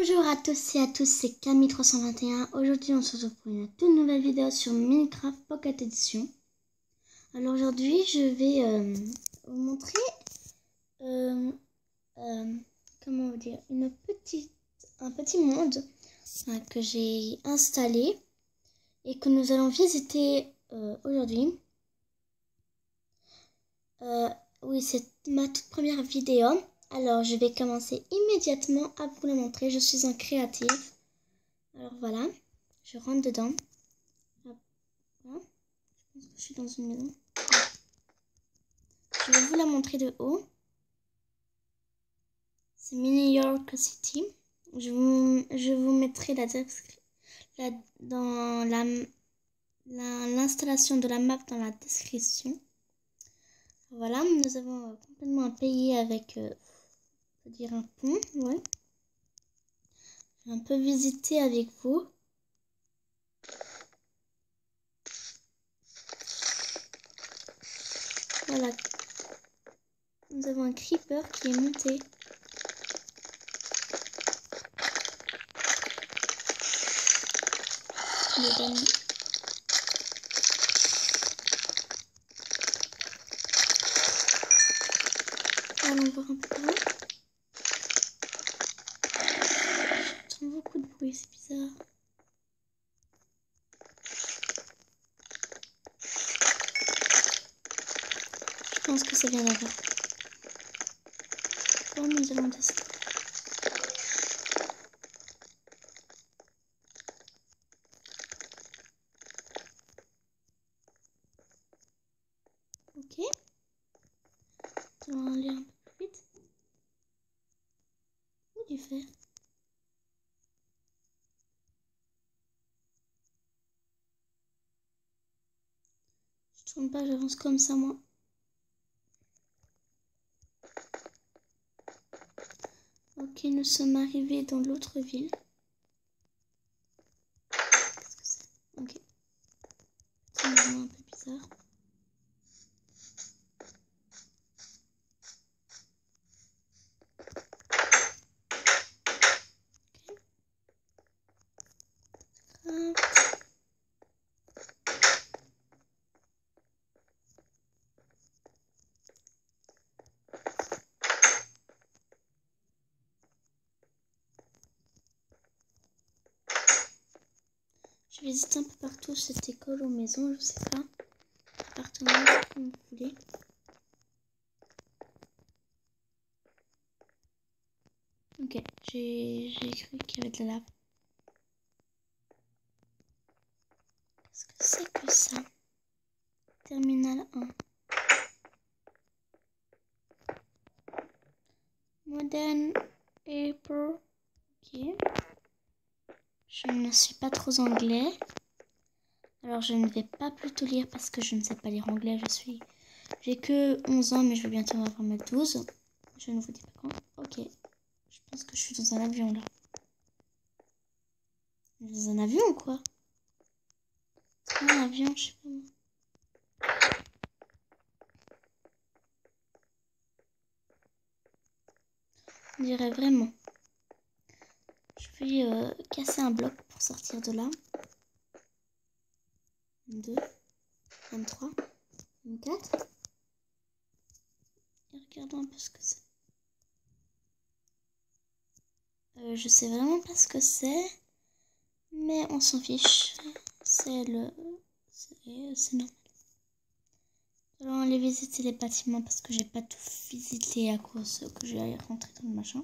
Bonjour à tous et à tous, c'est Camille321. Aujourd'hui, on se retrouve pour une toute nouvelle vidéo sur Minecraft Pocket Edition. Alors aujourd'hui, je vais vous montrer, comment vous dire, un petit monde que j'ai installé et que nous allons visiter aujourd'hui. Oui, c'est ma toute première vidéo. Alors, je vais commencer immédiatement à vous la montrer. Je suis en créative. Alors, voilà. Je rentre dedans. Voilà. Je pense que je suis dans une maison. Je vais vous la montrer de haut. C'est Mini York City. Je vous mettrai dans l'installation de la map dans la description. Voilà, nous avons complètement un pays avec... on peut dire un pont, ouais. Je vais un peu visiter avec vous. Voilà. Nous avons un creeper qui est monté. Allons voir un peu plus loin. J'entends beaucoup de bruit, c'est bizarre. Je pense que ça vient là-bas. Bon, nous allons descendre. Ok. Nous allons aller un peu plus vite. Où du fer? Je tourne pas, j'avance comme ça, moi. Ok, nous sommes arrivés dans l'autre ville. Qu'est-ce que c'est? Ok. C'est vraiment un peu bizarre. Ok. Je visite un peu partout cette école ou maison, je sais pas. Appartement, comme vous voulez. Ok, j'ai cru qu'il y avait de la lave. Qu'est-ce que c'est que ça? Terminal 1. Modern Airport. Ok. Je ne suis pas trop anglais. Alors je ne vais pas plutôt lire parce que je ne sais pas lire anglais. J'ai que 11 ans mais je vais bientôt avoir mes 12. Je ne vous dis pas quand. Ok. Je pense que je suis dans un avion là. Dans un avion ou quoi? C'est pas un avion, je sais pas moi. On dirait vraiment. Je vais casser un bloc pour sortir de là. 22, 23, 24. Et regardons un peu ce que c'est. Je sais vraiment pas ce que c'est. Mais on s'en fiche. C'est normal. Allons aller visiter les bâtiments parce que j'ai pas tout visité à cause que je vais rentrer dans le machin.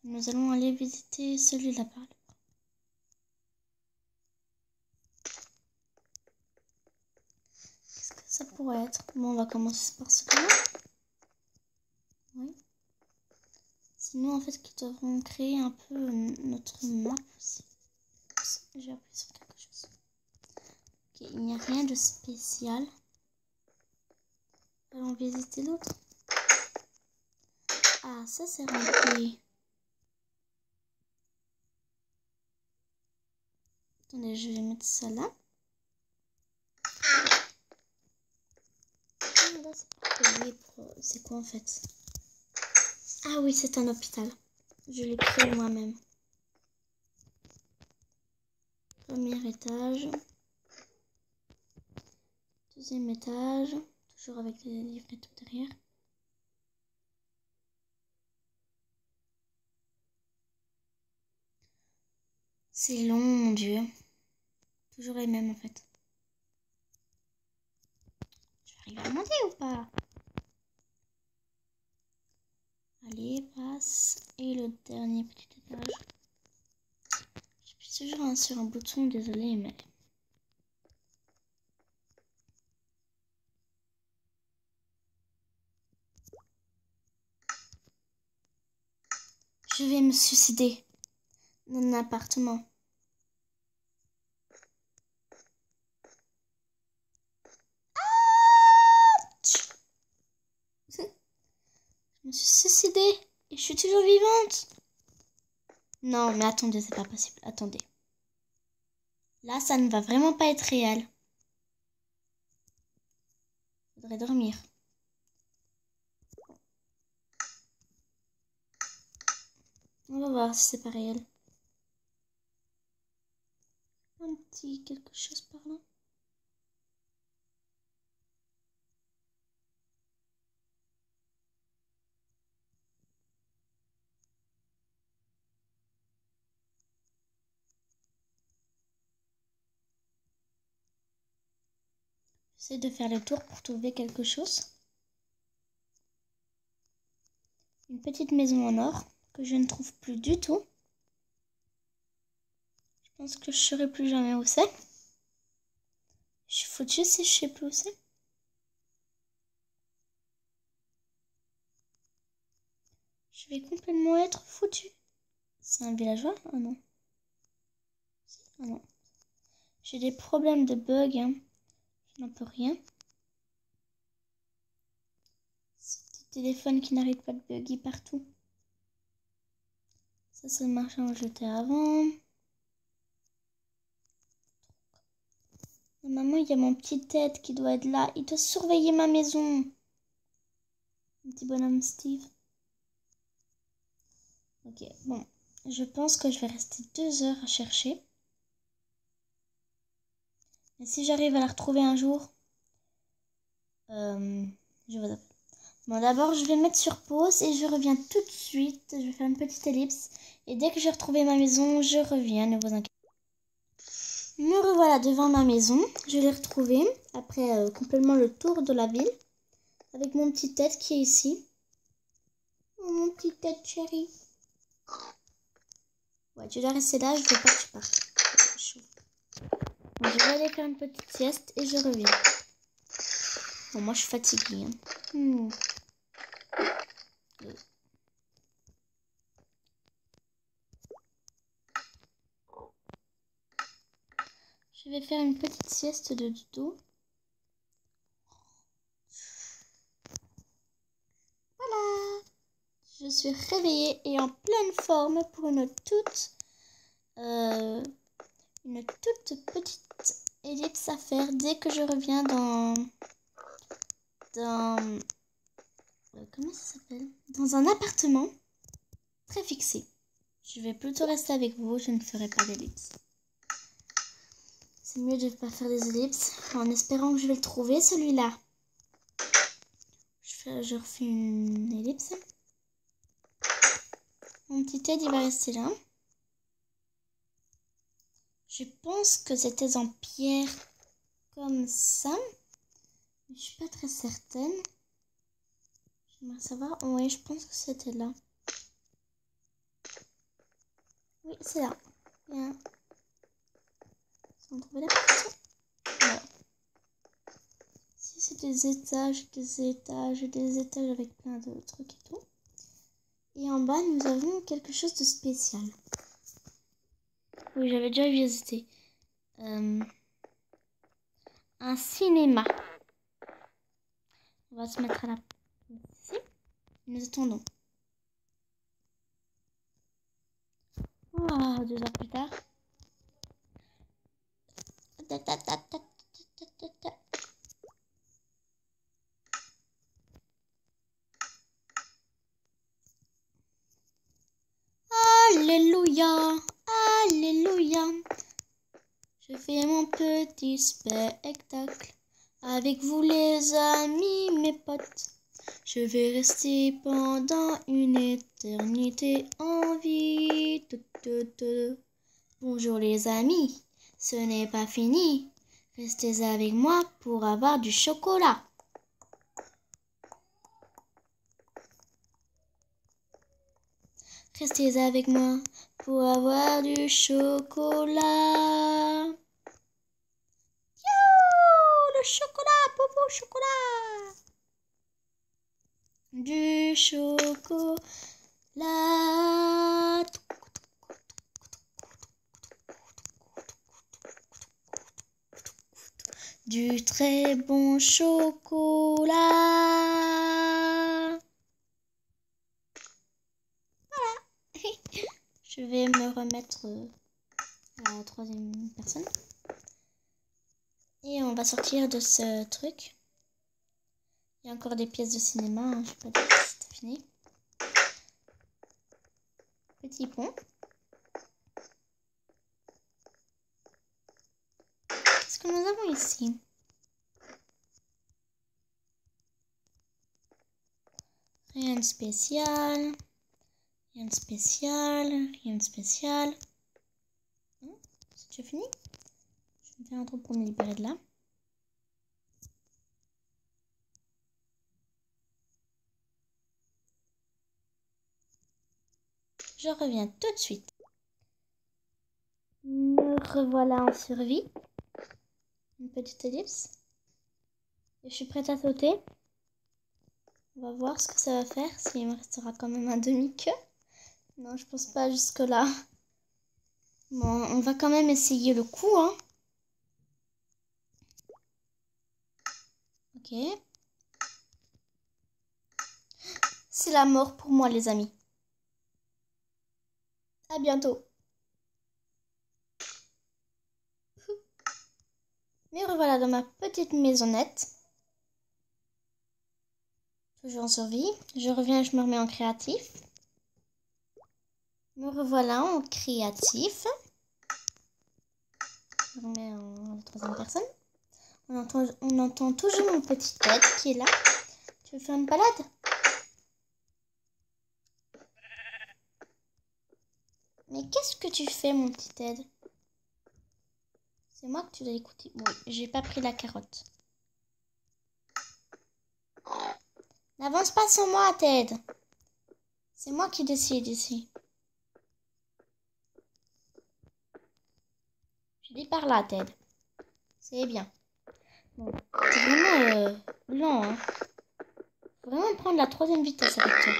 Nous allons aller visiter celui-là par là. Qu'est-ce que ça pourrait être? Bon, on va commencer par celui-là. Oui. C'est nous en fait qui devrons créer un peu notre map aussi. J'ai appuyé sur quelque chose. Ok, il n'y a rien de spécial. Allons visiter l'autre. Ah, ça c'est rempli. Attendez, je vais mettre ça là. Ah, là c'est pour payer pour... C'est quoi en fait? Ah oui, c'est un hôpital. Je l'ai créé moi-même. Premier étage. Deuxième étage. Toujours avec les livres et tout derrière. C'est long, mon Dieu. Toujours les mêmes, en fait. Je vais arriver à monter ou pas? Allez, passe. Et le dernier petit étage. J'appuie toujours sur un bouton, désolé, mais... Je vais me suicider dans un appartement. Je me suis suicidée et je suis toujours vivante. Non, mais attendez, c'est pas possible. Attendez. Là, ça ne va vraiment pas être réel. Faudrait dormir. On va voir si c'est pas réel. Un petit quelque chose par là. J'essaie de faire le tour pour trouver quelque chose. Une petite maison en or que je ne trouve plus du tout. Je pense que je ne saurai plus jamais où c'est. Je suis foutue si je sais plus où c'est. Je vais complètement être foutue. C'est un villageois? Ah non. Ah non. J'ai des problèmes de bug. Hein. Je n'en peux rien. Ce petit téléphone qui n'arrête pas de bugger partout. Ça, c'est le marché où j'étais avant. Normalement, il y a mon petit tête qui doit être là. Il doit surveiller ma maison. Un petit bonhomme Steve. Ok, bon. Je pense que je vais rester 2 heures à chercher. Et si j'arrive à la retrouver un jour, je vous appelle. Bon, d'abord, je vais mettre sur pause et je reviens tout de suite. Je vais faire une petite ellipse. Et dès que j'ai retrouvé ma maison, je reviens, ne vous inquiétez pas. Me revoilà devant ma maison. Je l'ai retrouvée après complètement le tour de la ville. Avec mon petit tête qui est ici. Oh, mon petit tête chéri. Ouais, tu dois rester là, je veux pas que tu partes. Bon, je vais aller faire une petite sieste et je reviens. Bon, moi je suis fatiguée. Hein. Je vais faire une petite sieste de dodo. Voilà. Je suis réveillée et en pleine forme pour une toute petite ellipse à faire dès que je reviens dans comment ça s'appelle? Dans un appartement très fixé. Je vais plutôt rester avec vous, je ne ferai pas d'ellipse. C'est mieux de ne pas faire des ellipses en espérant que je vais le trouver celui-là. Je refais une ellipse. Mon petit Ted, il va rester là. Je pense que c'était en pierre comme ça. Mais je suis pas très certaine. J'aimerais savoir. Oui, je pense que c'était là. Oui, c'est là. Bien. On va trouver la partie. Voilà. Ici, c'est des étages, des étages, des étages avec plein de trucs et tout. Et en bas, nous avons quelque chose de spécial. Oui, j'avais déjà visité. Un cinéma. On va se mettre à la ici. Nous attendons. Oh, 2 heures plus tard. Alléluia, Alléluia. Je fais mon petit spectacle. Avec vous les amis, mes potes. Je vais rester pendant une éternité en vie. Bonjour les amis, ce n'est pas fini. Restez avec moi pour avoir du chocolat. Restez avec moi pour avoir du chocolat. Yo, le chocolat, popo chocolat. Du chocolat. Du très bon chocolat. Voilà. Je vais me remettre à la troisième personne. Et on va sortir de ce truc. Il y a encore des pièces de cinéma, hein, je sais pas si c'est fini. Petit pont. Qu'est-ce que nous avons ici? Rien de spécial. Rien de spécial. Rien de spécial. C'est déjà fini? Je vais me faire un trou pour me libérer de là. Je reviens tout de suite. Me revoilà en survie. Une petite ellipse. Et je suis prête à sauter. On va voir ce que ça va faire. S'il me restera quand même un demi-queue. Non, je pense pas jusque là. Bon, on va quand même essayer le coup, hein. Ok. C'est la mort pour moi, les amis. À bientôt. Me revoilà dans ma petite maisonnette. Toujours en survie. Je reviens, je me remets en créatif. Me revoilà en créatif. Je me remets en troisième personne. On entend toujours mon petit Ted qui est là. Tu veux faire une balade? Mais qu'est-ce que tu fais, mon petit Ted? C'est moi que tu dois écouter. Oui, j'ai pas pris la carotte. N'avance pas sans moi, Ted. C'est moi qui décide ici. Je dis par là, Ted. C'est bien. Bon, c'est vraiment lent, hein. Faut vraiment prendre la troisième vitesse avec toi.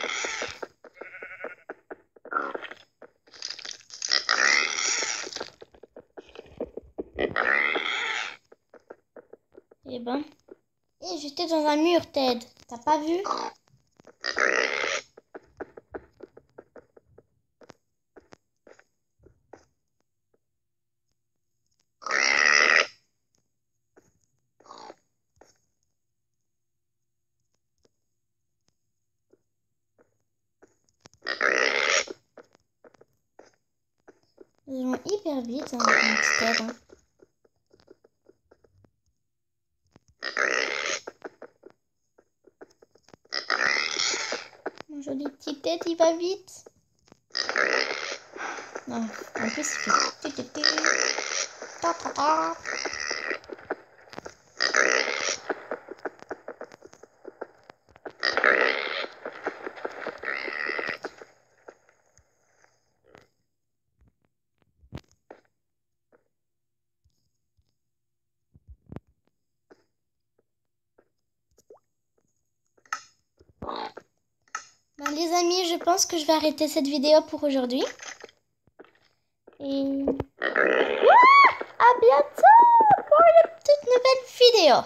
Eh ben. Eh, j'étais dans un mur, Ted. T'as pas vu? Ils vont hyper vite, hein, mon petit Ted, hein. Mon joli petit Ted, il va vite. Non, en plus, il fait... Ta, ta, ta. Bon, les amis, je pense que je vais arrêter cette vidéo pour aujourd'hui. Et à bientôt pour une toute nouvelle vidéo.